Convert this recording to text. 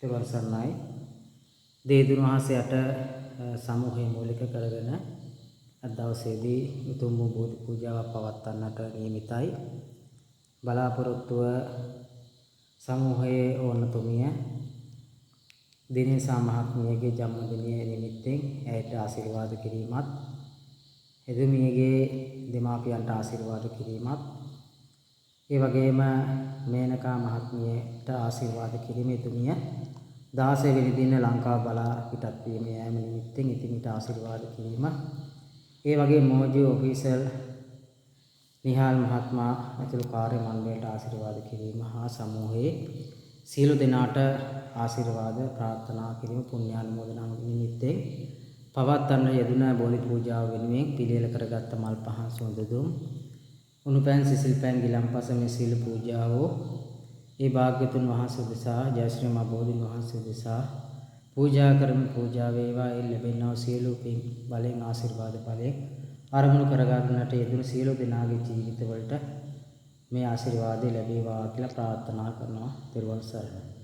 තෙරුවන් සරණයි. දේදුණු වහන්සේට සමූහය මූලික කරගෙන අද දවසේදී උතුම් වූ බෝධි පූජාවක් පවත්වන්නට නියමිතයි. බලාපොරොත්තුව සමූහයේ ඕනතුමිය දිනේසා මහත්මියගේ ජන්මදිනය නිමිත්තෙන් ඇයට ආශිර්වාද කිරීමත්, එදුමියගේ දෙමාපියන්ට ආශිර්වාද කිරීමත්, ඒ වගේම මේනකා මහත්මියට ආශිර්වාද කිරීම, එතුමිය 16 වෙනි දින ලංකාව බලා පිටත් වීම යෑම නිමිත්තෙන් ඉතිමිට ආශිර්වාද කිරීම, ඒ වගේ මොජෝ ඔෆිෂල් නිහාල් මහත්මයා ඇතුළු කාර්ය මණ්ඩලයට ආශිර්වාද කිරීම හා සමූහයේ සියලු දෙනාට ආශිර්වාද ප්‍රාර්ථනා කිරීම පුණ්‍යානුමෝදනා නිමිත්තෙන් පවත්වන්න යෙදුන බෝධි පූජාව වෙනුවෙන් පිළියෙල කරගත් මල් පහන් සුවඳ දුම් උණුපැන් සිසිල් පැන් ගිලන්පස මේ සීල පූජාවෝ ඒ භාග්‍යතුන් වහන්සේ උදෙසා ජයශ්‍රී මහ බෝධින් වහන්සේ උදෙසා පූජා කරමු. පූජා වේවා. ඒ ලැබෙනා සියලු පින් බලෙන් ආශිර්වාද බලෙන් අරමුණු කරගන්නට යෙදුණු සියලු දෙනාගේ ජීවිතවලට මේ ආශිර්වාදය ලැබේවා කියලා ප්‍රාර්ථනා කරනවා. ත්‍රිවංශ සරණයි.